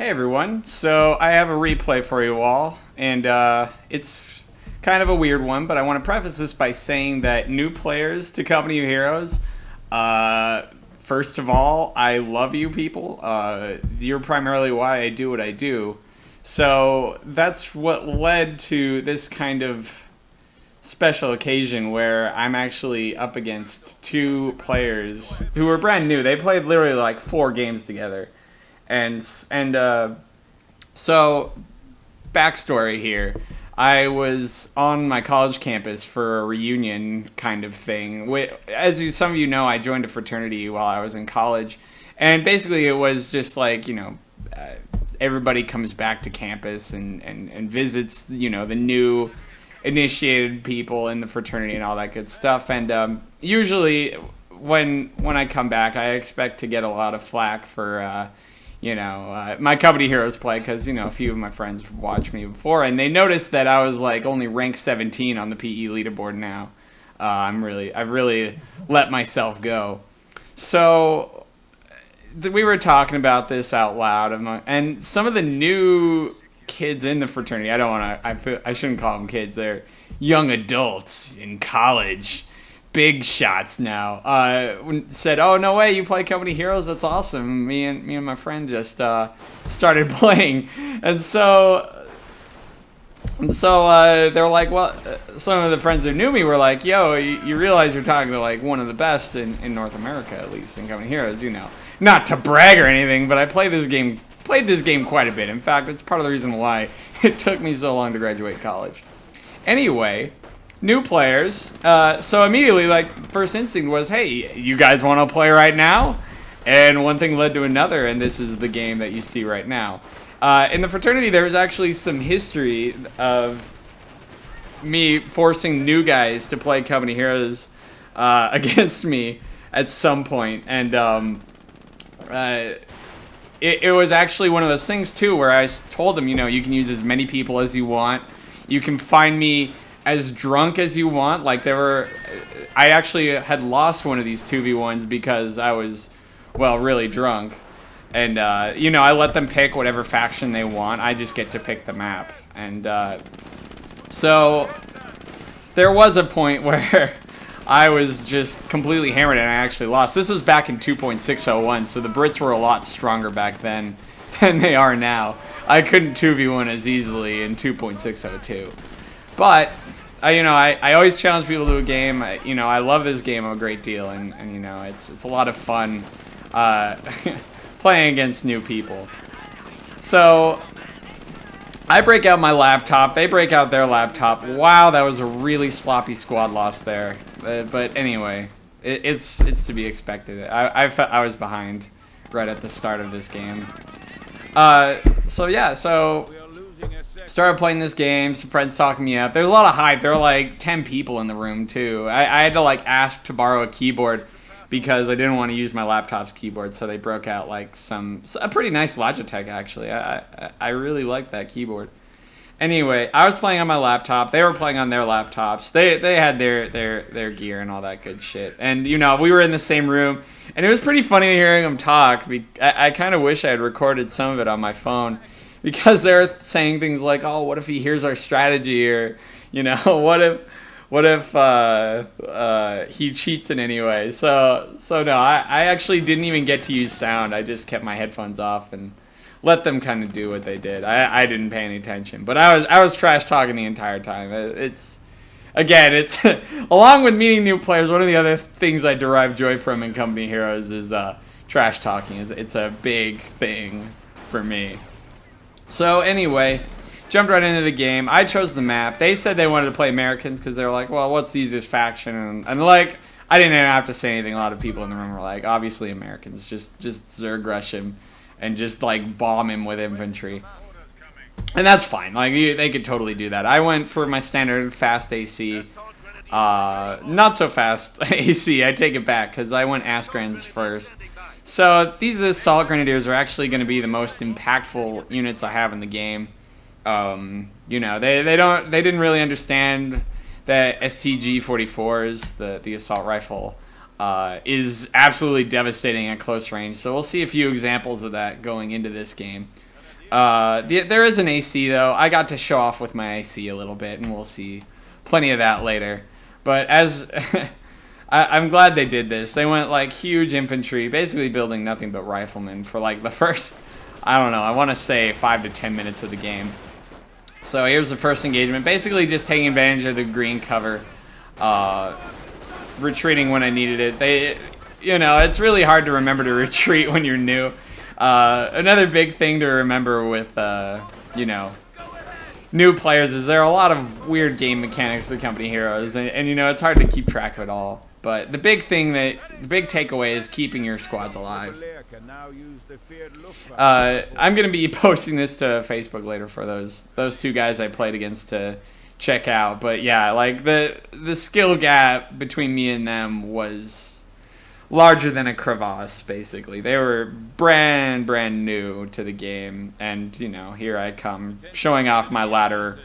Hey everyone, so I have a replay for you all, and it's kind of a weird one, but I want to preface this by saying that new players to Company of Heroes, first of all, I love you people. You're primarily why I do what I do. So that's what led to this kind of special occasion where I'm actually up against two players who are brand new. They played literally like 4 games together. So, backstory here. I was on my college campus for a reunion kind of thing. Some of you know, I joined a fraternity while I was in college. And basically it was just like, everybody comes back to campus and visits, the new initiated people in the fraternity and all that good stuff. And usually when I come back, I expect to get a lot of flack for... my Company Heroes play, because a few of my friends watched me before and they noticed that I was like only rank 17 on the PE leaderboard now. I've really let myself go. So we were talking about this out loud, and some of the new kids in the fraternity, I shouldn't call them kids, they're young adults in college, big shots now, said, "Oh, no way, you play Company Heroes? That's awesome." Me and my friend just started playing, and so they're like, well, some of the friends that knew me were like, "Yo, you realize you're talking to like one of the best in North America, at least in Company Heroes, Not to brag or anything, but I played this game quite a bit. In fact, it's part of the reason why it took me so long to graduate college. Anyway, new players, so immediately, like, first instinct was, hey, you guys want to play right now? And one thing led to another, and this is the game that you see right now. In the fraternity, there was actually some history of me forcing new guys to play Company Heroes against me at some point, and it was actually one of those things, too, where I told them, you can use as many people as you want. You can find me as drunk as you want. Like, I actually had lost one of these 2v1s because I was, really drunk. And, I let them pick whatever faction they want. I just get to pick the map. And, so there was a point where I was just completely hammered and I actually lost. This was back in 2.601, so the Brits were a lot stronger back then than they are now. I couldn't 2v1 as easily in 2.602. But I always challenge people to a game. I love this game a great deal, and it's a lot of fun playing against new people. So I break out my laptop. They break out their laptop. Wow, that was a really sloppy squad loss there. But anyway, it's to be expected. I was behind right at the start of this game. So started playing this game, some friends talking me up. There's a lot of hype. There were like 10 people in the room too. I had to like ask to borrow a keyboard because I didn't want to use my laptop's keyboard, so they broke out like a pretty nice Logitech actually. I really liked that keyboard. Anyway, I was playing on my laptop. They were playing on their laptops. They had their gear and all that good shit. And we were in the same room, and it was pretty funny hearing them talk. I kind of wish I had recorded some of it on my phone. Because they're saying things like, "Oh, what if he hears our strategy?" Or, what if he cheats in any way? So no, I actually didn't even get to use sound. I just kept my headphones off and let them kind of do what they did. I didn't pay any attention, but I was trash talking the entire time. It's along with meeting new players. One of the other things I derive joy from in Company Heroes is trash talking. It's a big thing for me. So anyway, jumped right into the game. I chose the map. They said they wanted to play Americans because they were like, well, what's the easiest faction? And like, I didn't even have to say anything. A lot of people in the room were like, obviously Americans. Just Zerg rush him and just like bomb him with infantry. And that's fine. Like, they could totally do that. I went for my standard fast AC. Not so fast AC. I take it back because I went Askrans first. So these Assault Grenadiers are actually going to be the most impactful units I have in the game. They didn't really understand that STG-44s, the assault rifle, is absolutely devastating at close range. So we'll see a few examples of that going into this game. There is an AC though. I got to show off with my AC a little bit, and we'll see plenty of that later. But as I'm glad they did this. They went like huge infantry, basically building nothing but riflemen for like the first, I don't know, I want to say 5 to 10 minutes of the game. So here's the first engagement, basically just taking advantage of the green cover, retreating when I needed it. You know, it's really hard to remember to retreat when you're new. Another big thing to remember with, you know, new players is there are a lot of weird game mechanics with Company Heroes, and you know, it's hard to keep track of it all. But the big takeaway is keeping your squads alive. I'm gonna be posting this to Facebook later for those two guys I played against to check out. But yeah, like the skill gap between me and them was larger than a crevasse. Basically, they were brand new to the game, and you know, here I come showing off my ladder.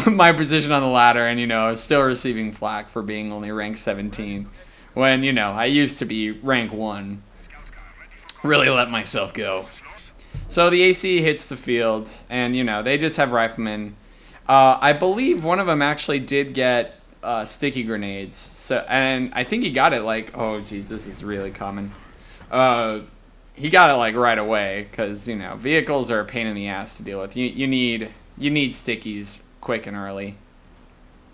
My position on the ladder, and you know, still receiving flack for being only rank 17 when, you know, I used to be rank 1. Really let myself go. So the AC hits the field, and you know, they just have riflemen. I believe one of them actually did get sticky grenades, so, and I think he got it like, oh geez, this is really common. He got it like right away, because you know, vehicles are a pain in the ass to deal with. You need stickies quick and early.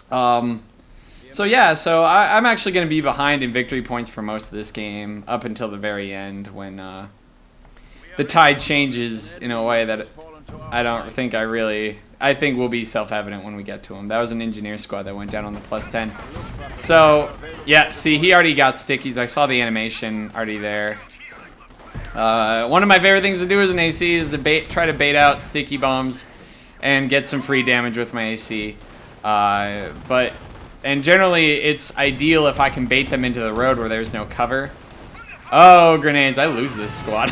So yeah, so I'm actually going to be behind in victory points for most of this game up until the very end when the tide changes in a way that I don't think I think will be self-evident when we get to him. That was an engineer squad that went down on the +10. So yeah, see, he already got stickies. I saw the animation already there. One of my favorite things to do as an AC is to try to bait out sticky bombs and get some free damage with my AC. And generally, it's ideal if I can bait them into the road where there's no cover. Oh, grenades. I lose this squad.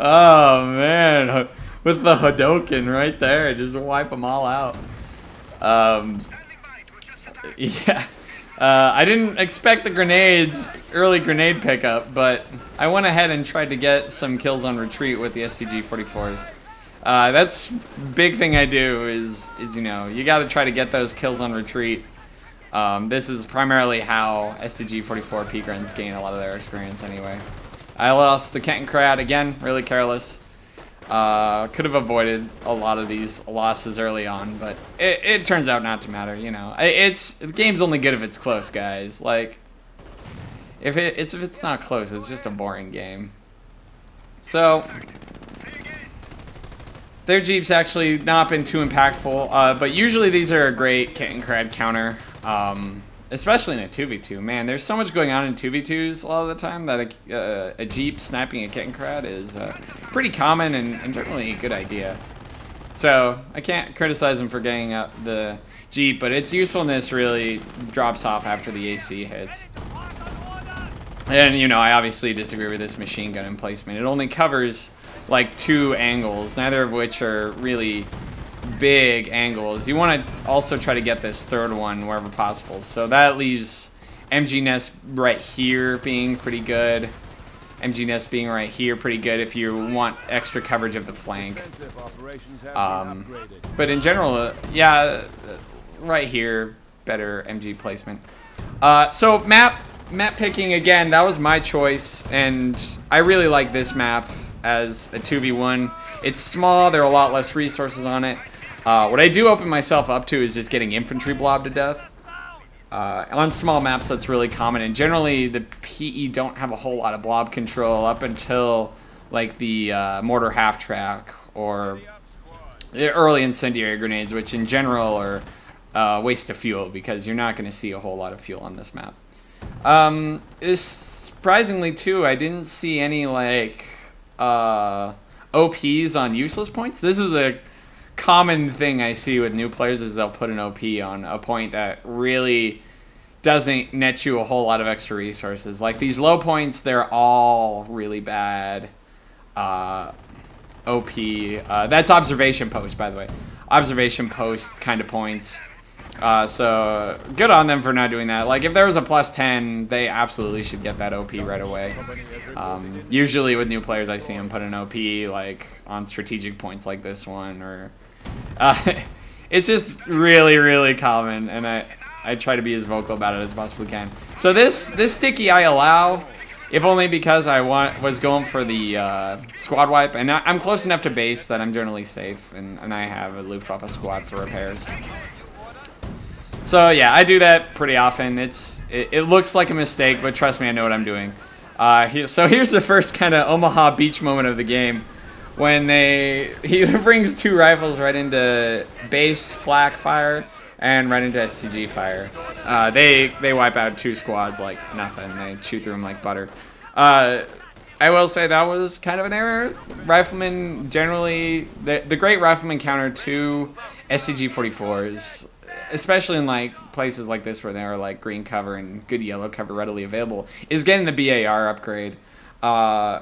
Oh, man. With the Hadoken right there. Just wipe them all out. Yeah. I didn't expect the early grenade pickup, but I went ahead and tried to get some kills on retreat with the STG-44s. That's big thing I do is you know, you got to try to get those kills on retreat. This is primarily how STG-44 peak runs gain a lot of their experience anyway. I lost the Kettenkrad again, really careless. Could have avoided a lot of these losses early on, but it turns out not to matter, you know. The game's only good if it's close, guys. Like, if it's not close, it's just a boring game. So their Jeep's actually not been too impactful, but usually these are a great Kettenkrad counter, especially in a 2v2. Man, there's so much going on in 2v2s a lot of the time that a Jeep sniping a Kettenkrad is pretty common and generally a good idea. So I can't criticize them for getting the Jeep, but its usefulness really drops off after the AC hits. And, you know, I obviously disagree with this machine gun emplacement. It only covers like 2 angles, neither of which are really big angles. You want to also try to get this third one wherever possible. So that leaves MG Nest right here being pretty good. MG Nest being right here pretty good if you want extra coverage of the flank. But in general, yeah, right here, better MG placement. So map picking again, that was my choice, and I really like this map as a 2v1. It's small, there are a lot less resources on it. What I do open myself up to is just getting infantry blobbed to death. On small maps, that's really common, and generally the PE don't have a whole lot of blob control up until like the mortar half-track or early incendiary grenades, which in general are waste of fuel because you're not going to see a whole lot of fuel on this map. Surprisingly too, I didn't see any like OPs on useless points. This is a common thing I see with new players is they'll put an OP on a point that really doesn't net you a whole lot of extra resources. Like these low points, they're all really bad. OP, that's observation post, by the way. Observation post kind of points So good on them for not doing that. Like, if there was a +10, they absolutely should get that OP right away. Usually with new players, I see them put an OP like on strategic points like this one, or it's just really, really common, and I try to be as vocal about it as possibly can. So this sticky I allow, if only because I was going for the squad wipe, and I'm close enough to base that I'm generally safe, and I have a Luftwaffe squad for repairs. So yeah, I do that pretty often. It looks like a mistake, but trust me, I know what I'm doing. So here's the first kind of Omaha Beach moment of the game, when he brings 2 rifles right into base flak fire and right into STG fire. They wipe out 2 squads like nothing. They chew through them like butter. I will say that was kind of an error. Riflemen generally, the great rifleman counter to STG 44s, especially in like places like this where there are like green cover and good yellow cover readily available, is getting the BAR upgrade.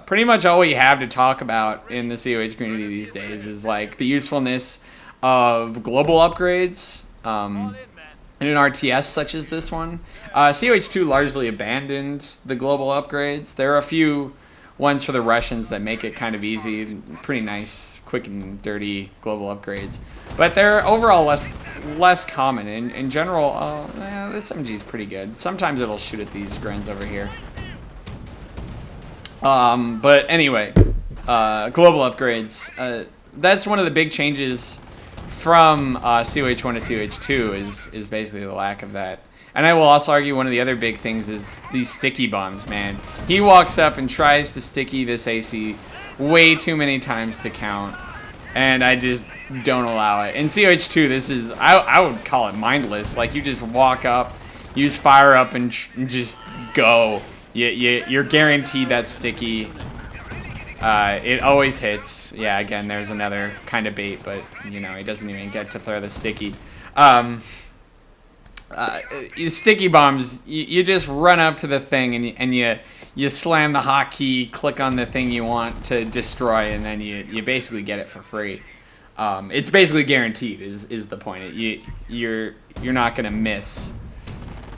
Pretty much all we have to talk about in the COH community these days is like the usefulness of global upgrades in an RTS such as this one. COH2 largely abandoned the global upgrades. There are a few ones for the Russians that make it kind of easy, pretty nice, quick and dirty global upgrades. But they're overall less common. In general, this MG is pretty good. Sometimes it'll shoot at these grens over here. But anyway, global upgrades. That's one of the big changes from COH1 to COH2 is basically the lack of that. And I will also argue one of the other big things is these sticky bombs, man. He walks up and tries to sticky this AC way too many times to count, and I just don't allow it. In COH2, this is, I would call it mindless. Like, you just walk up, use fire up, and just go. You're guaranteed that sticky. It always hits. Yeah, again, there's another kind of bait, but, you know, he doesn't even get to throw the sticky. Sticky bombs, you just run up to the thing and you slam the hotkey, click on the thing you want to destroy, and then you basically get it for free. It's basically guaranteed is the point. You're not gonna miss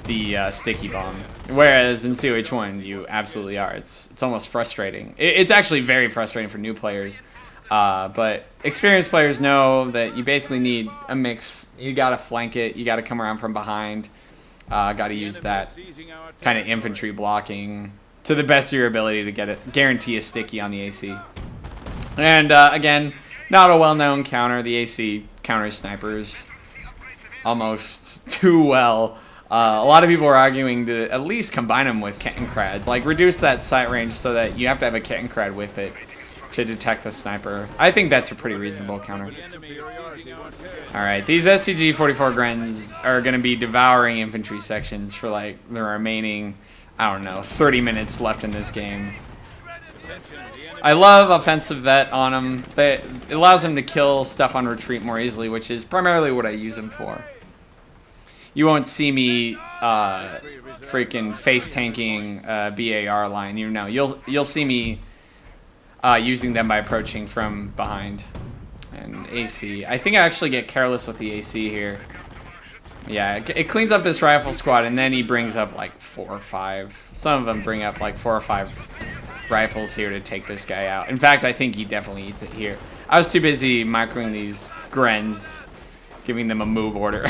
the sticky bomb, whereas in COH1 you absolutely are. It's almost frustrating. It's actually very frustrating for new players. But experienced players know that you basically need a mix. You gotta flank it. You gotta come around from behind. Gotta use that kind of infantry blocking to the best of your ability to get it. Guarantee a sticky on the AC. And again, not a well-known counter. The AC counters snipers almost too well. A lot of people are arguing to at least combine them with Kettenkrads. Like, reduce that sight range so that you have to have a Kettenkrad with it to detect the sniper. I think that's a pretty reasonable counter. Alright, these STG-44 Grens are going to be devouring infantry sections for like the remaining, I don't know, 30 minutes left in this game. I love offensive vet on them. It allows them to kill stuff on retreat more easily, which is primarily what I use them for. You won't see me freaking face tanking BAR line. You know, you'll see me using them by approaching from behind. And AC. I think I actually get careless with the AC here. Yeah, it cleans up this rifle squad, and then he brings up like 4 or 5. Some of them bring up like 4 or 5 rifles here to take this guy out. In fact, I think he definitely eats it here. I was too busy microing these Grens, giving them a move order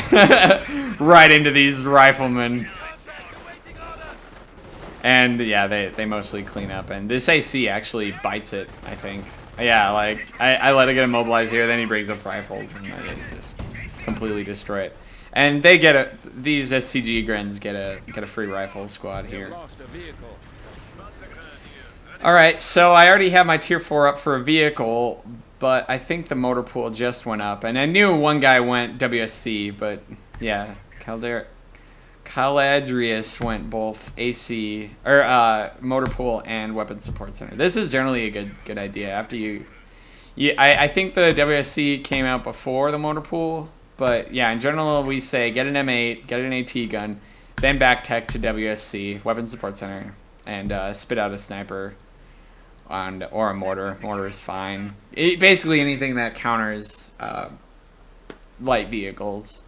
right into these riflemen. And yeah, they mostly clean up, and this AC actually bites it, I think. Yeah, like I let it get immobilized here, then he brings up rifles, and they just completely destroy it. And they get these STG Grens get a free rifle squad here. All right, so I already have my tier 4 up for a vehicle, but I think the motor pool just went up, and I knew one guy went WSC, but yeah, Caladrius went both AC or motor pool and weapons support center. This is generally a good idea. After I think the WSC came out before the motor pool, but yeah, in general we say get an M8, get an AT gun, then back tech to WSC, weapons support center, and spit out a sniper or a mortar. Mortar is fine. Basically anything that counters light vehicles.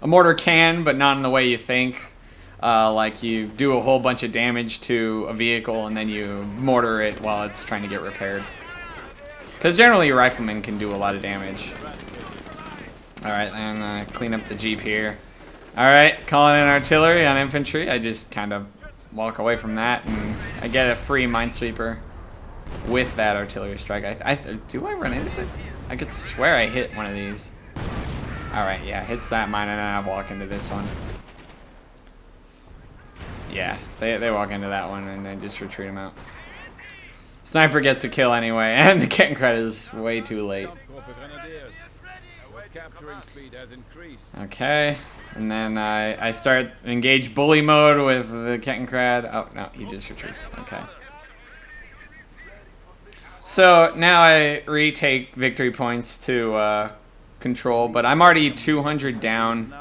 A mortar can, but not in the way you think. Like you do a whole bunch of damage to a vehicle and then you mortar it while it's trying to get repaired. Because generally your rifleman can do a lot of damage. Alright, then clean up the Jeep here. Alright, calling in artillery on infantry. I just kind of walk away from that and I get a free minesweeper with that artillery strike. Do I run into it? I could swear I hit one of these. Alright, yeah, hits that mine and then I walk into this one. Yeah, they walk into that one and then just retreat them out. Sniper gets a kill anyway, and the Kitten credit is way too late. Okay, and then I start engage bully mode with the Kettenkrad. Oh, no, he just retreats. Okay. So now I retake victory points to control, but I'm already 200 down.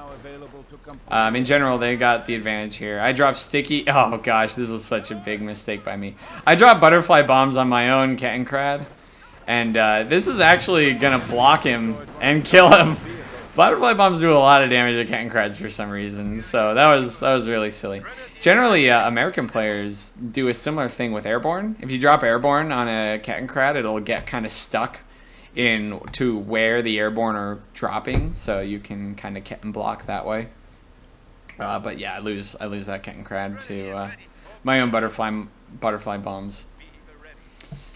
In general, they got the advantage here. I dropped sticky. Oh gosh, this was such a big mistake by me. I dropped butterfly bombs on my own Kettenkrad, and this is actually gonna block him and kill him. Butterfly bombs do a lot of damage to Kettenkrads for some reason, so that was really silly. Generally, American players do a similar thing with airborne. If you drop airborne on a Kettenkrad, it'll get kind of stuck to where the airborne are dropping, so you can kind of Ketten block that way. But yeah, I lose that Kettenkrad to my own butterfly bombs.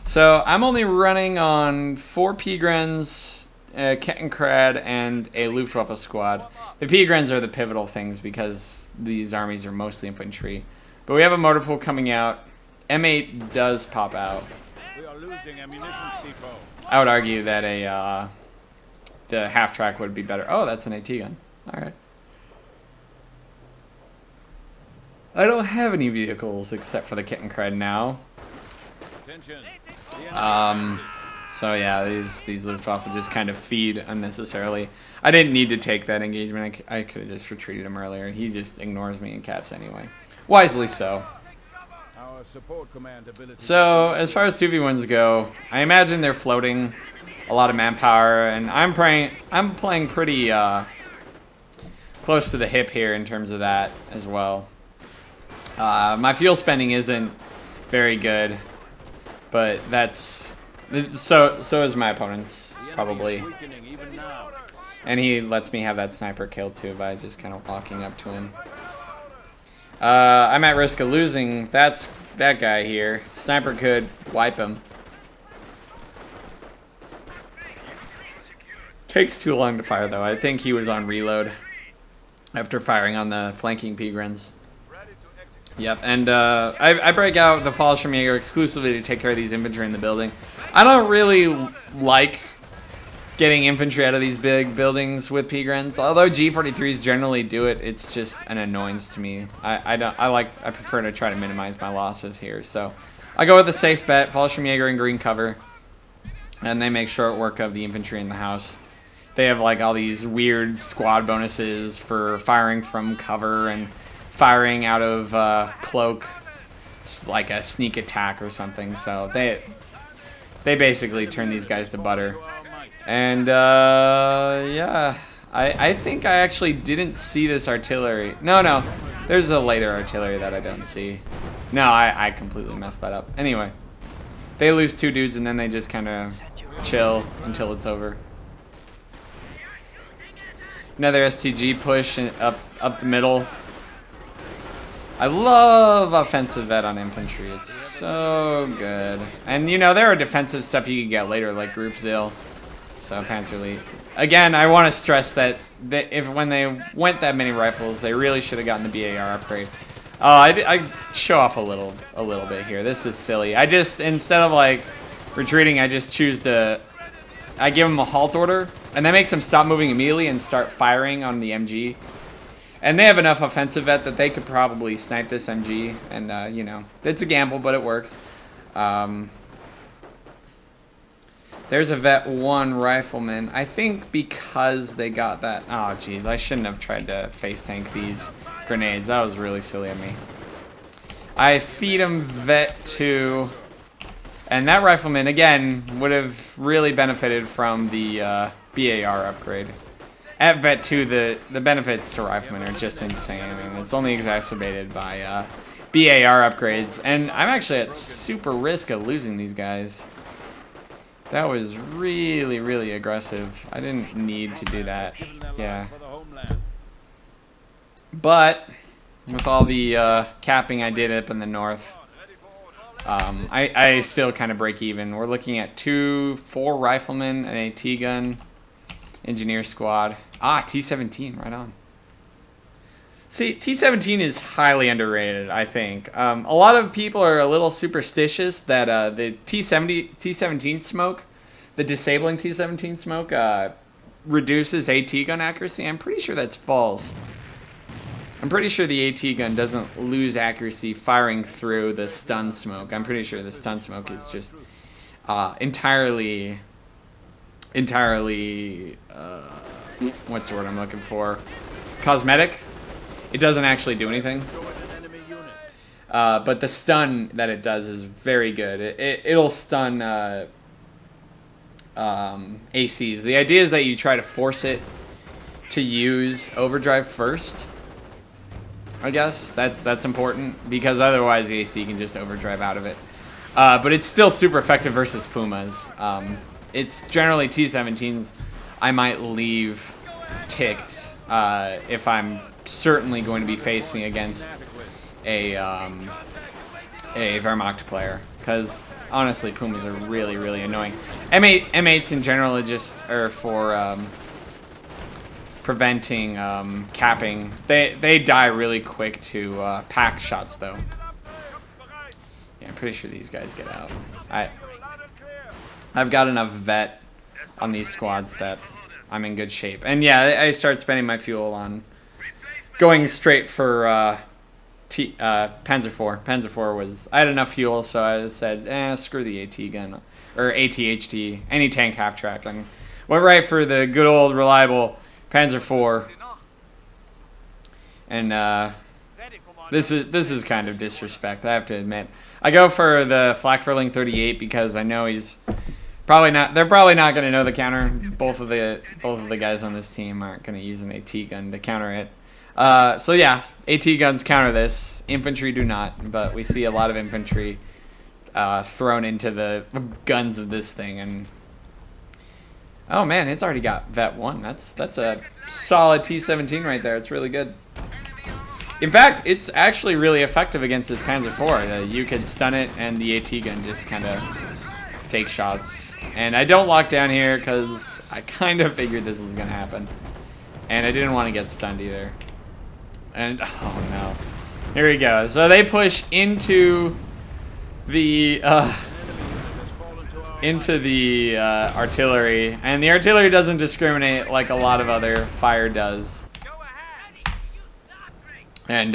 So I'm only running on 4 Pigrens, a Kettenkrad, and a Luftwaffe squad. The Pigrens are the pivotal things because these armies are mostly infantry. But we have a motor pool coming out. M8 does pop out. We are losing ammunition depot. I would argue that the half track would be better. Oh, that's an AT gun. All right. I don't have any vehicles except for the Kettenkrad now. So yeah, these Luftwaffe just kind of feed unnecessarily. I didn't need to take that engagement. I could have just retreated him earlier. He just ignores me in caps anyway. Wisely so. So as far as 2v1s go, I imagine they're floating a lot of manpower, and I'm playing pretty close to the hip here in terms of that as well. My fuel spending isn't very good, but that's so is my opponent's probably, and he lets me have that sniper kill too by just kind of walking up to him. I'm at risk of losing that guy here. Sniper could wipe him. Takes too long to fire though. I think he was on reload after firing on the flanking Pigrens. Yep, and I break out the Fallschirmjäger exclusively to take care of these infantry in the building. I don't really like getting infantry out of these big buildings with Pigrens. Although G43s generally do it, it's just an annoyance to me. I prefer to try to minimize my losses here. So I go with a safe bet, Fallschirmjäger in green cover, and they make short work of the infantry in the house. They have like all these weird squad bonuses for firing from cover and firing out of cloak, like a sneak attack or something. So they basically turn these guys to butter. And yeah, I think I actually didn't see this artillery. No, there's a later artillery that I don't see. No, I completely messed that up. Anyway, they lose 2 dudes and then they just kind of chill until it's over. Another STG push up the middle. I love offensive vet on infantry. It's so good. And you know, there are defensive stuff you can get later, like Group Zill. So Panzer Elite. Again, I want to stress that when they went that many rifles, they really should have gotten the BAR upgrade. I show off a little bit here. This is silly. I just, instead of like retreating, I just choose to, I give them a halt order, and that makes them stop moving immediately and start firing on the MG. And they have enough offensive vet that they could probably snipe this MG, and you know, it's a gamble, but it works. There's a vet 1 rifleman. I think because they got that. Oh, geez, I shouldn't have tried to face tank these grenades. That was really silly of me. I feed him vet 2, and that rifleman again would have really benefited from the BAR upgrade. at Vet 2, the benefits to Rifleman are just insane. I mean, it's only exacerbated by BAR upgrades. And I'm actually at super risk of losing these guys. That was really, really aggressive. I didn't need to do that. Yeah. But with all the capping I did up in the north, I still kind of break even. We're looking at 4 riflemen, an AT gun, engineer squad. Ah, T-17, right on. See, T-17 is highly underrated, I think. A lot of people are a little superstitious that the T-17 smoke, the disabling T-17 smoke, reduces AT gun accuracy. I'm pretty sure that's false. I'm pretty sure the AT gun doesn't lose accuracy firing through the stun smoke. I'm pretty sure the stun smoke is just entirely, what's the word I'm looking for? Cosmetic. It doesn't actually do anything. But the stun that it does is very good. It'll stun ACs. The idea is that you try to force it to use overdrive first. I guess that's important, because otherwise the AC can just overdrive out of it. But it's still super effective versus Pumas. It's generally T-17s I might leave ticked if I'm certainly going to be facing against a Wehrmacht player, because honestly Pumas are really, really annoying. M8s in general just are for preventing capping. They die really quick to pack shots though. Yeah, I'm pretty sure these guys get out. I've got enough vet on these squads that I'm in good shape. And yeah, I start spending my fuel on going straight for Panzer IV. Panzer IV was, I had enough fuel, so I said, screw the AT gun, or AT-HT, any tank half-track, and went right for the good old reliable Panzer IV. And this is kind of disrespect, I have to admit. I go for the Flak-Furling 38 because I know he's probably not. They're probably not going to know the counter. Both of the guys on this team aren't going to use an AT gun to counter it. So yeah, AT guns counter this. Infantry do not, but we see a lot of infantry thrown into the guns of this thing. And oh man, it's already got Vet 1. That's a solid T-17 right there. It's really good. In fact, it's actually really effective against this Panzer IV. You could stun it, and the AT gun just kind of takes shots. And I don't lock down here because I kind of figured this was going to happen. And I didn't want to get stunned either. And, oh no. Here we go. So they push into the artillery. And the artillery doesn't discriminate like a lot of other fire does. And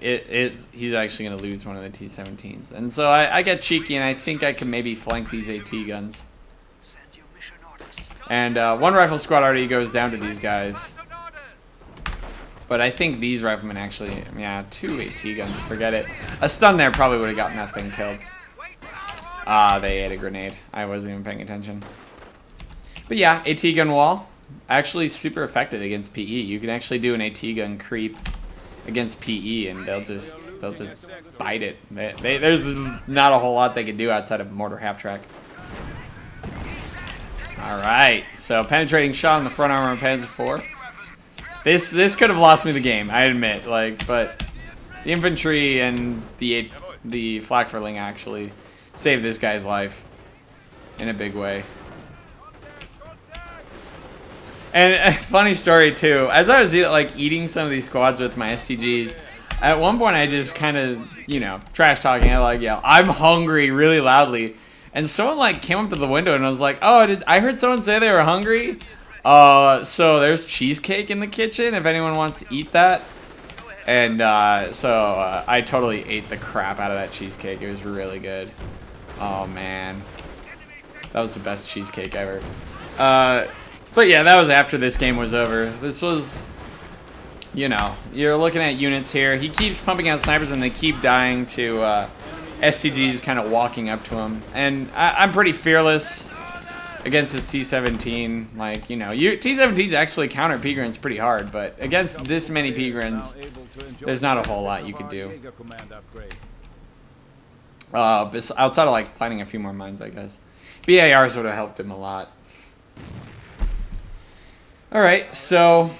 he's actually going to lose one of the T-17s. And so I get cheeky, and I think I can maybe flank these AT guns. And one rifle squad already goes down to these guys. But I think these riflemen actually, yeah, 2 AT guns, forget it. A stun there probably would have gotten that thing killed. Ah, they ate a grenade. I wasn't even paying attention. But yeah, AT gun wall, actually super effective against PE. You can actually do an AT gun creep against PE, and they'll just bite it. There's not a whole lot they can do outside of mortar half track. All right, so penetrating shot on the front armor of Panzer IV. This could have lost me the game, I admit. But the infantry and the Flak-Furling actually saved this guy's life in a big way. And a funny story too, as I was eating some of these squads with my STGs, at one point I just kind of, trash talking. I yell, "I'm hungry," really loudly, and someone came up to the window and was like, "Oh, I heard someone say they were hungry? So there's cheesecake in the kitchen if anyone wants to eat that." And so I totally ate the crap out of that cheesecake. It was really good. Oh man, that was the best cheesecake ever. But yeah, that was after this game was over. This was, you're looking at units here. He keeps pumping out snipers and they keep dying to STGs kind of walking up to him. And I'm pretty fearless. against this T17, like, you know, T17s actually counter Peagrins pretty hard, but against this many Peagrins, there's not a whole lot you could do. Outside of, like, planting a few more mines, I guess. BARs would have helped him a lot. Alright, so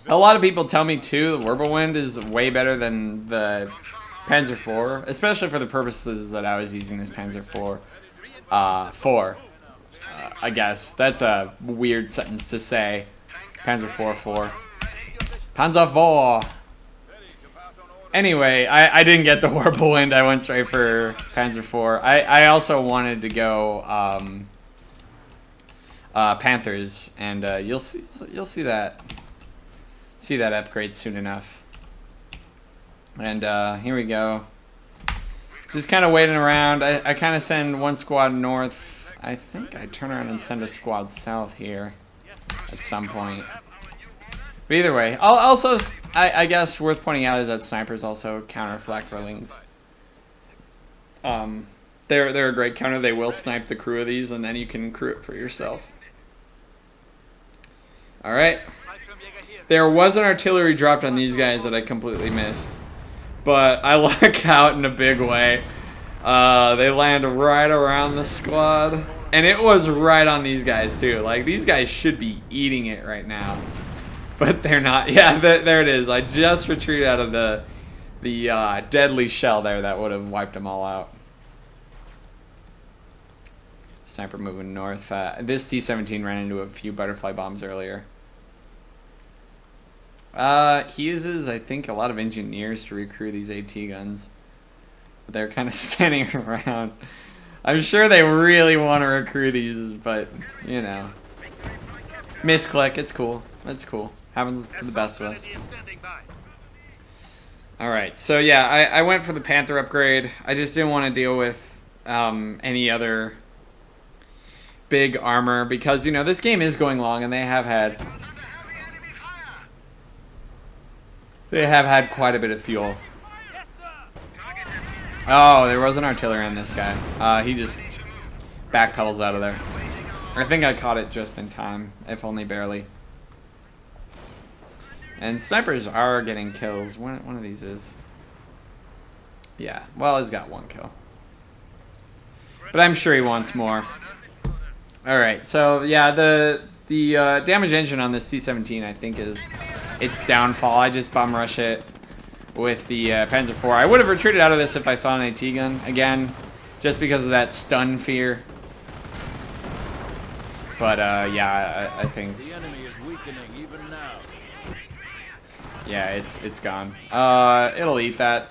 a lot of people tell me, too, the Whirlwind is way better than the Panzer IV, especially for the purposes that I was using this Panzer IV for. I guess. That's a weird sentence to say. Panzer IV 4. Panzer IV! Anyway, I didn't get the Whirlwind. I went straight for Panzer IV. I also wanted to go Panthers, and you'll see that upgrade soon enough. And here we go. Just kind of waiting around. I kind of send one squad north. I think I turn around and send a squad south here at some point. But either way, I guess worth pointing out is that snipers also counter flak rollings. They're a great counter. They will snipe the crew of these, and then you can crew it for yourself. All right. There was an artillery dropped on these guys that I completely missed, but I luck out in a big way. They land right around the squad, and it was right on these guys too. Like, these guys should be eating it right now, but they're not. Yeah, there it is. I just retreated out of the deadly shell there that would have wiped them all out. Sniper moving north. This T-17 ran into a few butterfly bombs earlier. He uses, I think, a lot of engineers to recruit these AT guns. But they're kind of standing around. I'm sure they really want to recruit these, but, you know. Misclick, it's cool. It's cool. Happens to the best of us. Alright, so yeah, I went for the Panther upgrade. I just didn't want to deal with any other big armor because, you know, this game is going long and they have had quite a bit of fuel. Oh, there was an artillery on this guy. He just backpedals out of there. I think I caught it just in time, if only barely. And snipers are getting kills. One of these is. Yeah, well, he's got one kill. But I'm sure he wants more. Alright, so yeah, the damage engine on this T-17, I think, is its downfall. I just bum rush it with the Panzer IV. I would have retreated out of this if I saw an AT gun again, just because of that stun fear. But yeah, I think. The enemy is weakening even now. Yeah, it's gone. It'll eat that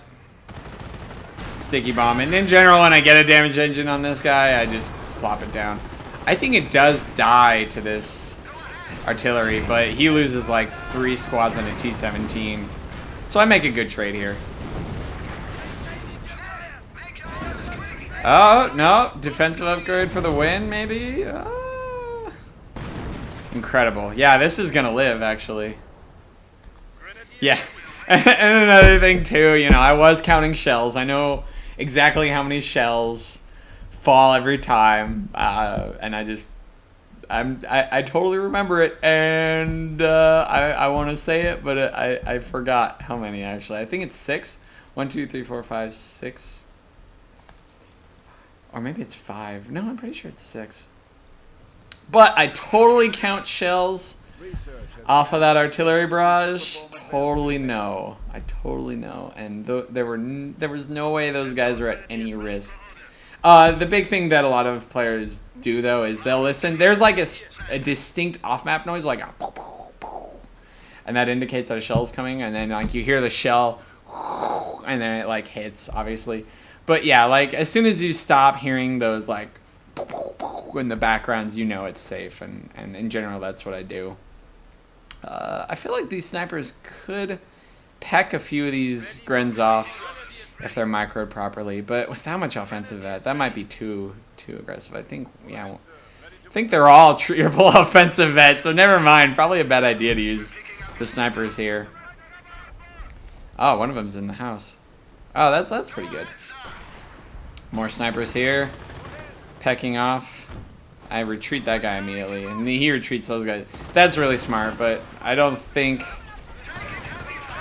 sticky bomb. And in general, when I get a damage engine on this guy, I just plop it down. I think it does die to this artillery, but he loses like 3 squads on a T-17. So I make a good trade here. Oh, no. Defensive upgrade for the win, maybe? Incredible. Yeah, this is going to live, actually. Yeah. And another thing, too, you know, I was counting shells. I know exactly how many shells fall every time. And I totally remember it, and I want to say it, but I forgot how many, actually. I think it's 6. 1, 2, 3, 4, 5, 6. Or maybe it's 5. No, I'm pretty sure it's 6. But I totally count shells off of that artillery barrage. Totally no. I totally know. And there was no way those guys were at any risk. The big thing that a lot of players do, though, is they'll listen. There's like a distinct off-map noise, like a poof, poof, poof, and that indicates that a shell's coming. And then like you hear the shell, and then it like hits, obviously. But yeah, like as soon as you stop hearing those like poof, poof, poof in the backgrounds, you know it's safe. And in general, that's what I do. I feel like these snipers could peck a few of these Grens off if they're microed properly, but with that much offensive that might be too aggressive. I think, yeah, I think they're all treatable offensive vets, so never mind. Probably a bad idea to use the snipers here. Oh, one of them's in the house. Oh, that's pretty good. More snipers here, pecking off. I retreat that guy immediately, and he retreats those guys. That's really smart, but I don't think...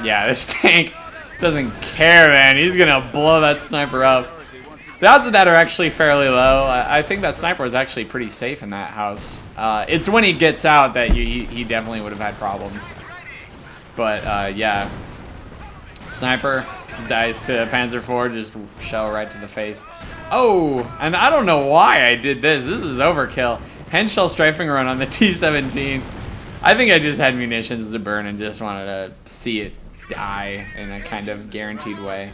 Yeah, this tank doesn't care, man. He's gonna blow that sniper up. The odds of that are actually fairly low. I think that sniper is actually pretty safe in that house. It's when he gets out that he definitely would have had problems. But, yeah. Sniper dies to Panzer IV, just shell right to the face. Oh, and I don't know why I did this. This is overkill. Henschel strafing run on the T-17. I think I just had munitions to burn and just wanted to see it die in a kind of guaranteed way.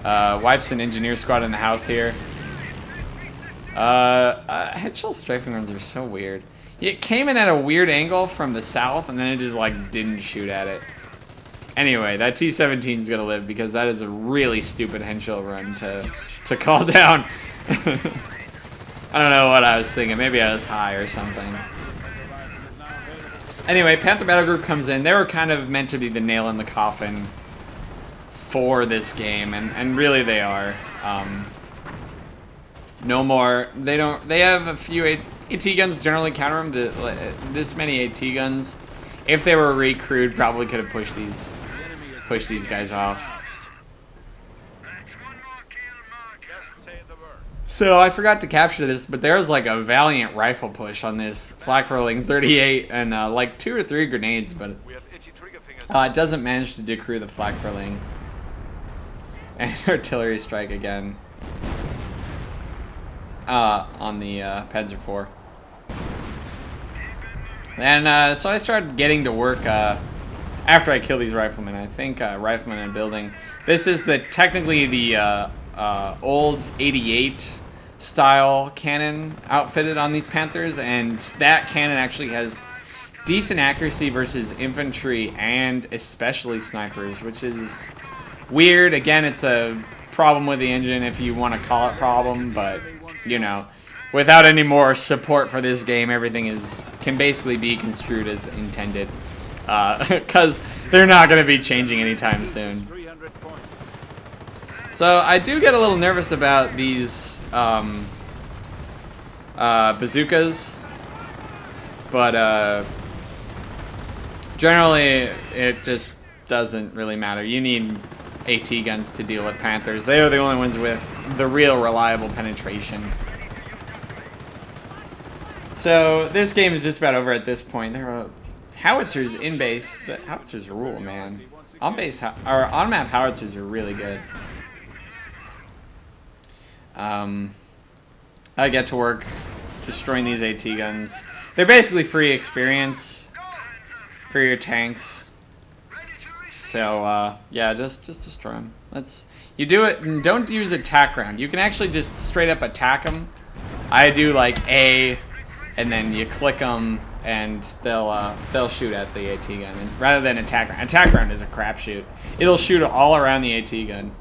Wipes an engineer squad in the house here. Henschel strafing runs are so weird. It came in at a weird angle from the south, and then it just like didn't shoot at it. Anyway, that T-17 is gonna live because that is a really stupid Henschel run to call down. I don't know what I was thinking. Maybe I was high or something. Anyway, Panther Battle Group comes in. They were kind of meant to be the nail in the coffin for this game, and really they are. No more. They don't. They have a few AT guns generally counter them. This many AT guns, if they were recrewed, probably could have pushed these guys off. So I forgot to capture this, but there was like a valiant rifle push on this flak rolling 38 and like 2 or 3 grenades, but it doesn't manage to decrew the flak furling. And artillery strike again on the Panzer IV. And so I started getting to work after I kill these riflemen. I think riflemen in building. This is technically the old 88 style cannon outfitted on these Panthers, and that cannon actually has decent accuracy versus infantry and especially snipers, which is weird. Again, it's a problem with the engine if you want to call it problem, but you know, without any more support for this game, everything can basically be construed as intended, because they're not going to be changing anytime soon. So I do get a little nervous about these bazookas, but generally it just doesn't really matter. You need AT guns to deal with Panthers. They are the only ones with the real reliable penetration. So this game is just about over at this point. There are howitzers in base. The howitzers rule, man. On base or on map howitzers are really good. I get to work destroying these AT guns. They're basically free experience for your tanks. So yeah, just destroy them. You do it, and don't use attack round. You can actually just straight up attack them. I do like A, and then you click them, and they'll shoot at the AT gun, and rather than attack round. Attack round is a crapshoot. It'll shoot all around the AT gun.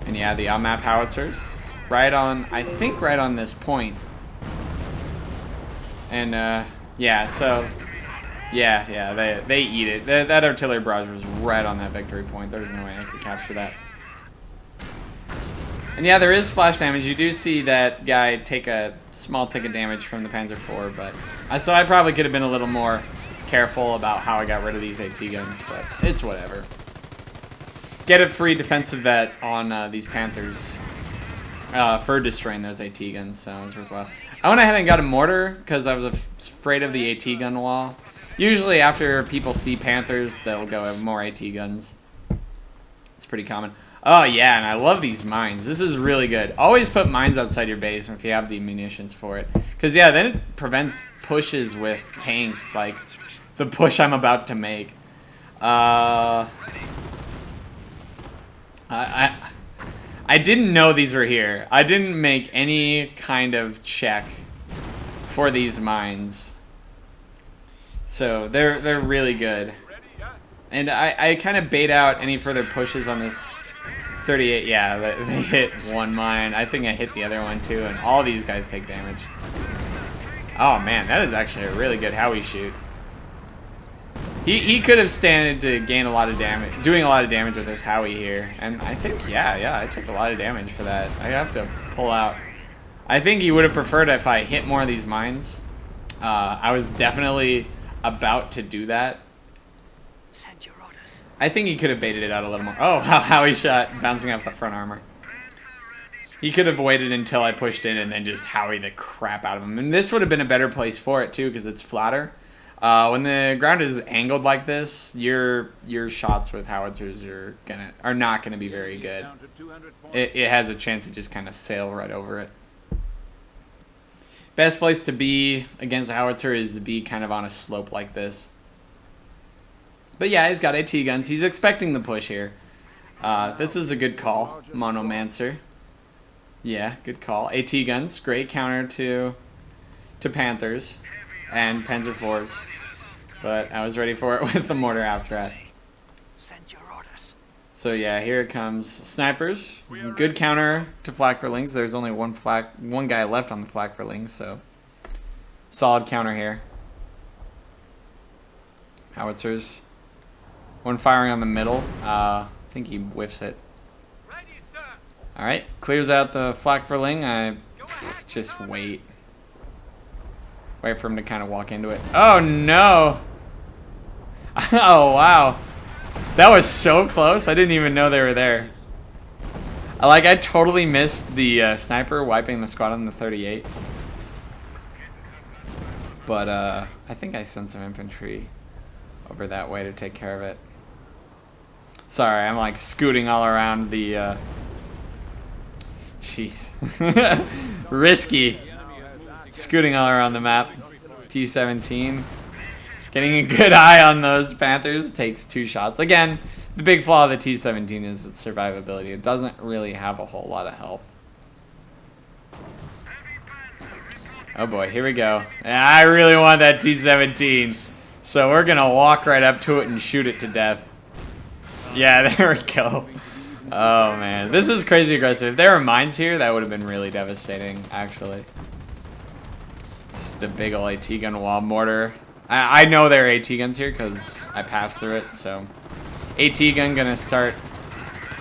And yeah, the on-map howitzers, right on, I think right on this point. And yeah, so yeah, they eat it. That artillery barrage was right on that victory point. There's no way I could capture that. And yeah, there is splash damage. You do see that guy take a small tick of damage from the Panzer IV, but so I probably could have been a little more careful about how I got rid of these AT guns, but it's whatever. Get a free defensive vet on these Panthers for destroying those AT guns, so it was worthwhile. I went ahead and got a mortar because I was afraid of the AT gun wall. Usually after people see Panthers, they'll go have more AT guns. It's pretty common. Oh yeah, and I love these mines. This is really good. Always put mines outside your base if you have the munitions for it. Because yeah, then it prevents pushes with tanks like the push I'm about to make. I didn't know these were here. I didn't make any kind of check for these mines. So they're really good. And I kind of bait out any further pushes on this 38. Yeah, they hit one mine. I think I hit the other one too, and all these guys take damage. Oh man, that is actually a really good Howie shoot. He could have standed to gain a lot of damage, doing a lot of damage with this Howie here, and I think yeah, I took a lot of damage for that. I have to pull out I think he would have preferred if I hit more of these mines. I was definitely about to do that. I think he could have baited it out a little more. Oh, how he shot, bouncing off the front armor. He could have waited until I pushed in and then just howie the crap out of him. And this would have been a better place for it too, because it's flatter. When the ground is angled like this, your shots with howitzers are not gonna be very good. It has a chance to just kind of sail right over it. Best place to be against a howitzer is to be kind of on a slope like this. But yeah, he's got AT guns. He's expecting the push here. This is a good call, monomancer. Yeah, good call. AT guns, great counter to Panthers and Panzer IVs. But I was ready for it with the mortar after that. So yeah, here it comes. Snipers, good counter to flak for lings. There's only one guy left on the flak for lings, so solid counter here. Howitzers. One firing on the middle. I think he whiffs it. Alright, clears out the flak for ling. I just wait. Wait for him to kind of walk into it. Oh no! Oh wow. That was so close. I didn't even know they were there. I totally missed the sniper wiping the squad on the 38. But I think I sent some infantry over that way to take care of it. Sorry, I'm like scooting all around the jeez. Risky. Scooting all around the map. T-17. Getting a good eye on those Panthers. Takes 2 shots. Again, the big flaw of the T-17 is its survivability. It doesn't really have a whole lot of health. Oh boy, here we go. I really want that T-17. So we're going to walk right up to it and shoot it to death. Yeah, there we go. Oh man, this is crazy aggressive. If there were mines here, that would have been really devastating, actually. This is the big ol' AT gun wall mortar. I know there are AT guns here because I passed through it, so. AT gun gonna start,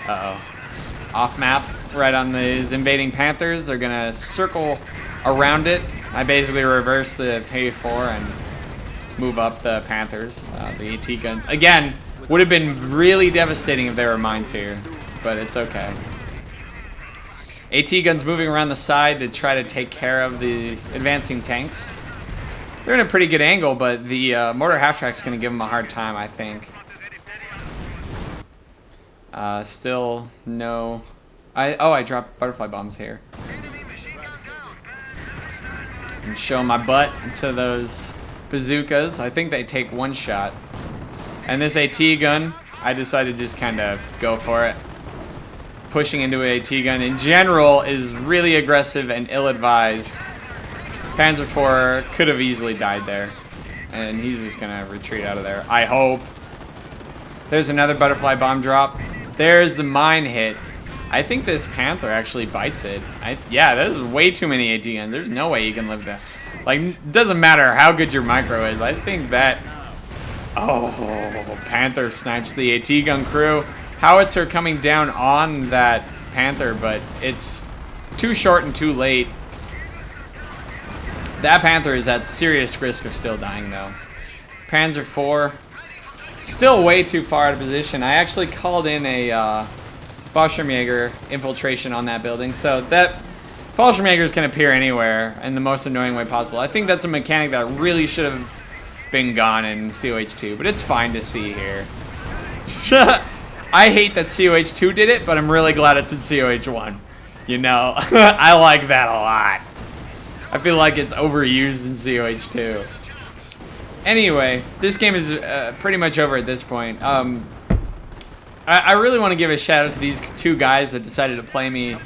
off map, right on these invading Panthers. They're gonna circle around it. I basically reverse the P4 and move up the Panthers. The AT guns, again, would have been really devastating if there were mines here, but it's okay. AT guns moving around the side to try to take care of the advancing tanks. They're in a pretty good angle, but the mortar half-track's going to give them a hard time, I think. Still no... I dropped butterfly bombs here. And show my butt to those bazookas. I think they take 1 shot. And this AT gun, I decided to just kind of go for it. Pushing into an AT gun in general is really aggressive and ill-advised. Panzer IV could have easily died there. And he's just going to retreat out of there. I hope. There's another butterfly bomb drop. There's the mine hit. I think this Panther actually bites it. Yeah, there's way too many AT guns. There's no way you can live that. Like, it doesn't matter how good your micro is. I think that... Oh, Panther snipes the AT gun crew. Howitzer coming down on that Panther, but it's too short and too late. That Panther is at serious risk of still dying, though. Panzer IV, still way too far out of position. I actually called in a Fallschirmjäger infiltration on that building, so that Fallschirmjägers can appear anywhere in the most annoying way possible. I think that's a mechanic that really should have been gone in COH2, but it's fine to see here. I hate that COH2 did it, but I'm really glad it's in COH1. You know, I like that a lot. I feel like it's overused in COH2. Anyway, this game is pretty much over at this point. I really want to give a shout out to these 2 guys that decided to play me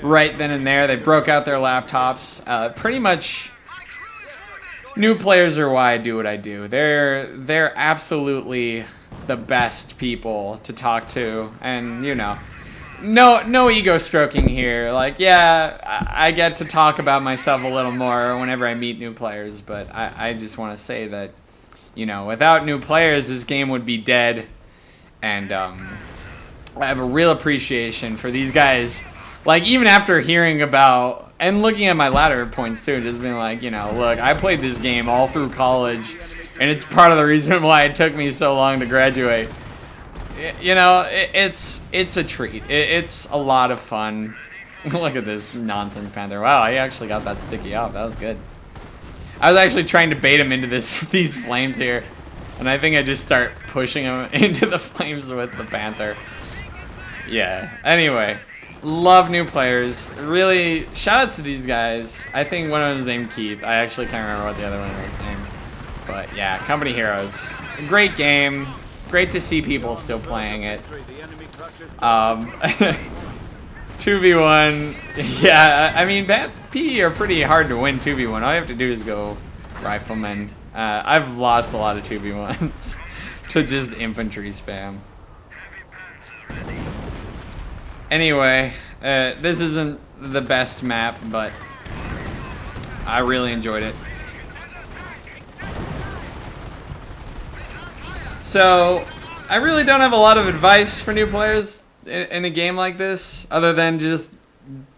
right then and there. They broke out their laptops. Pretty much, new players are why I do what I do. They're absolutely the best people to talk to, and you know, no ego stroking here. Like, yeah, I get to talk about myself a little more whenever I meet new players, but I just want to say that, you know, without new players, this game would be dead, and I have a real appreciation for these guys. Like, even after hearing about and looking at my ladder points too, just being like, you know, look, I played this game all through college, and it's part of the reason why it took me so long to graduate. You know, it's a treat. It's a lot of fun. Look at this nonsense panther. Wow, he actually got that sticky off. That was good. I was actually trying to bait him into these flames here, and I think I just start pushing him into the flames with the panther. Yeah. Anyway, love new players. Really, shout outs to these guys. I think one of them is named Keith. I actually can't remember what the other one was named. But yeah, Company Heroes. Great game. Great to see people still playing it. 2v1. Yeah, I mean, PE are pretty hard to win 2v1. All you have to do is go rifleman. I've lost a lot of 2v1s to just infantry spam. Anyway, this isn't the best map, but I really enjoyed it. So, I really don't have a lot of advice for new players in a game like this, other than just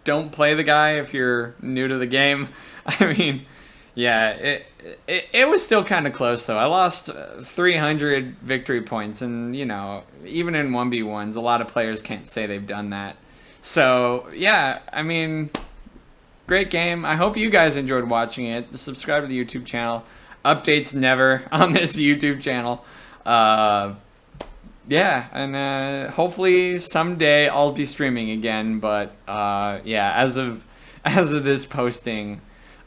don't play the guy if you're new to the game. I mean, yeah, it was still kind of close though. I lost 300 victory points, and you know, even in 1v1s, a lot of players can't say they've done that. So yeah, I mean, great game. I hope you guys enjoyed watching it. Subscribe to the YouTube channel. Updates never on this YouTube channel. Yeah, and hopefully someday I'll be streaming again, but yeah, as of this posting,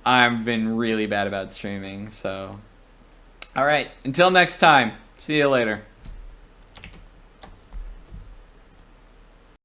I've been really bad about streaming, so alright, until next time, see you later.